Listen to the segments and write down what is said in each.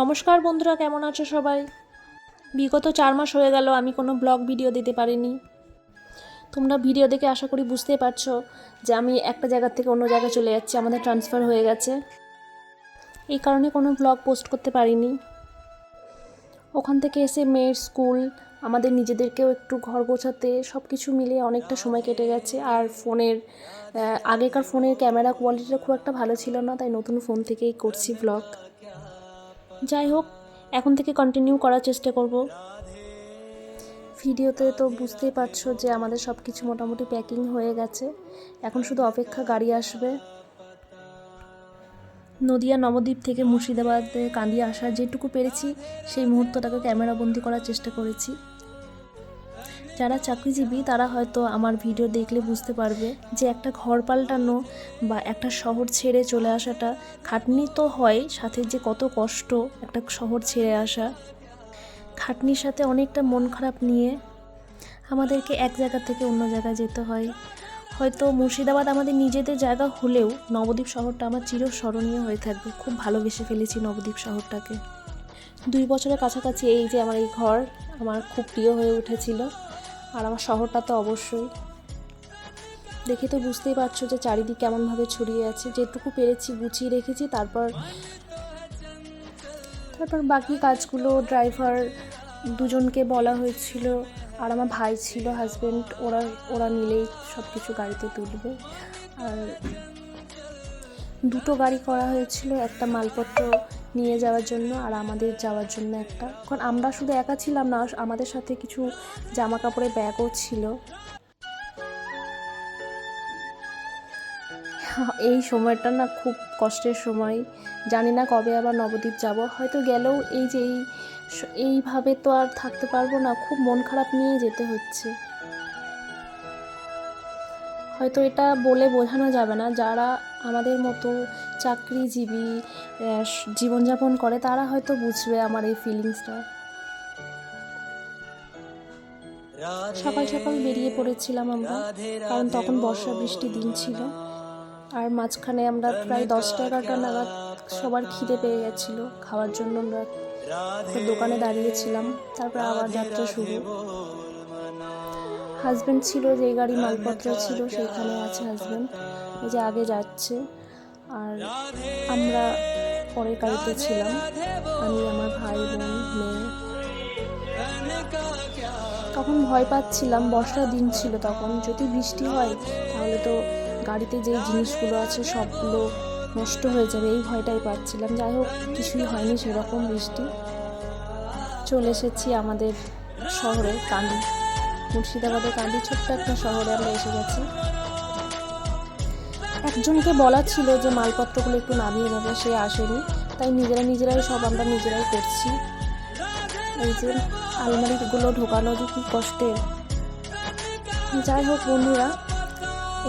নমস্কার বন্ধুরা, কেমন আছো সবাই? বিগত 4 মাস হয়ে গেল আমি কোনো ব্লগ ভিডিও দিতে পারিনি। তোমরা ভিডিও দেখে আশা করি বুঝতেই পারছো যে আমি একটা জায়গা থেকে অন্য জায়গায় চলে যাচ্ছি, আমাদের ট্রান্সফার হয়ে গেছে। এই কারণে কোনো ব্লগ পোস্ট করতে পারিনি। ওখান থেকে এসে মেয়ের স্কুল, আমাদের নিজেদেরকেও একটু ঘর গোছাতে, সব কিছু মিলিয়ে অনেকটা সময় কেটে গেছে। আর আগেকার ফোনের ক্যামেরা কোয়ালিটিটা খুব একটা ভালো ছিল না, তাই নতুন ফোন থেকেই করছি ব্লগ। যাই হোক, এখন থেকে কন্টিনিউ করার চেষ্টা করব। ভিডিওতে তো বুঝতেই পারছো যে আমাদের সব কিছু মোটামুটি প্যাকিং হয়ে গেছে, এখন শুধু অপেক্ষা গাড়ি আসবে। নদিয়া নবদ্বীপ থেকে মুর্শিদাবাদে কান্দিয়ে আসা যেটুকু পেরেছি সেই মুহূর্তটাকে ক্যামেরাবন্দি করার চেষ্টা করেছি। যারা চাকরিজীবী তারা হয়তো আমার ভিডিও দেখলে বুঝতে পারবে যে একটা ঘর পাল্টানো বা একটা শহর ছেড়ে চলে আসাটা খাটনি তো হয়, সাথে যে কত কষ্ট একটা শহর ছেড়ে আসা। খাটনির সাথে অনেকটা মন খারাপ নিয়ে আমাদেরকে এক জায়গা থেকে অন্য জায়গায় যেতে হয়। হয়তো মুর্শিদাবাদ আমাদের নিজেদের জায়গা হলেও নবদ্বীপ শহরটা আমার চিরস্মরণীয় হয়ে থাকবে। খুব ভালোবেসে ফেলেছি নবদ্বীপ শহরটাকে। 2 বছরের কাছাকাছি এই যে আমার এই ঘর আমার খুব প্রিয় হয়ে উঠেছিল। আর আমার শহরটা তো অবশ্যই। দেখে তো বুঝতেই পারছো যে চারিদিক কেমনভাবে ছড়িয়ে আছে। যেটুকু পেরেছি গুছিয়ে রেখেছি। তারপর বাকি কাজগুলো ড্রাইভার দুজনকে বলা হয়েছিল, আর আমার ভাই ছিল, হাজব্যান্ড, ওরা মিলেই সব কিছু গাড়িতে তুলবে। আর 2টো গাড়ি করা হয়েছিল, একটা মালপত্র নিয়ে যাওয়ার জন্য আর আমাদের যাওয়ার জন্য একটা। কারণ আমরা শুধু একা ছিলাম না, আমাদের সাথে কিছু জামা কাপড়ের ব্যাগও ছিল। এই সময়টা না খুব কষ্টের সময়। জানি না কবে আবার নবদ্বীপ যাব। হয়তো গেলেও এইভাবে তো আর থাকতে পারবো না, খুব মন খারাপ নিয়ে যেতে হচ্ছে। হয়তো এটা বলে বোঝানো যাবে না, যারা আমাদের মতো চাকরিজীবী জীবনযাপন করে তারা হয়তো বুঝবে আমার এই ফিলিংসটা। সকাল সকাল বেরিয়ে পড়েছিলাম আমরা, কারণ তখন বর্ষা বৃষ্টি দিন ছিল। আর মাঝখানে আমরা প্রায় 10টা-11টা নাগাদ সবার খিদে পেয়ে গেছিলো, খাওয়ার জন্য আমরা দোকানে দাঁড়িয়েছিলাম। তারপর আবার যাত্রা শুরু। হাজব্যান্ড ছিল, যেই গাড়ি মালপত্র ছিল সেইখানে আছে হাজব্যান্ড, এই যে আগে যাচ্ছে। আর আমরা পরের গাড়িতে ছিলাম, আমি, আমার ভাই, বোন, মেয়ে। তখন ভয় পাচ্ছিলাম, বর্ষার দিন ছিল তখন, যদি বৃষ্টি হয় তাহলে তো গাড়িতে যেই জিনিসগুলো আছে সবগুলো নষ্ট হয়ে যাবে, এই ভয়টাই পাচ্ছিলাম। যাই হোক, কিছুই হয়নি সেরকম বৃষ্টি। চলে এসেছি আমাদের শহরে, কান্দি, মুর্শিদাবাদের কান্দি, ছোট্ট একটা শহরে আমরা এসে গেছি। একজনকে বলা ছিল যে মালপত্রগুলো একটু নামিয়ে নেবে, সে আসেনি, তাই নিজেরাই সব আমরা নিজেরাই করছি। এই যে আলমারিগুলো ঢোকানো যে কী কষ্টের। যাই হোক বন্ধুরা,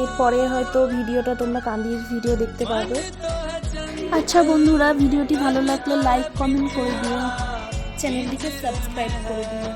এরপরে হয়তো ভিডিওটা তোমরা কান্দির ভিডিও দেখতে পাবে। আচ্ছা বন্ধুরা, ভিডিওটি ভালো লাগলে লাইক কমেন্ট করে দিও, চ্যানেলটিকে সাবস্ক্রাইব করে দিও।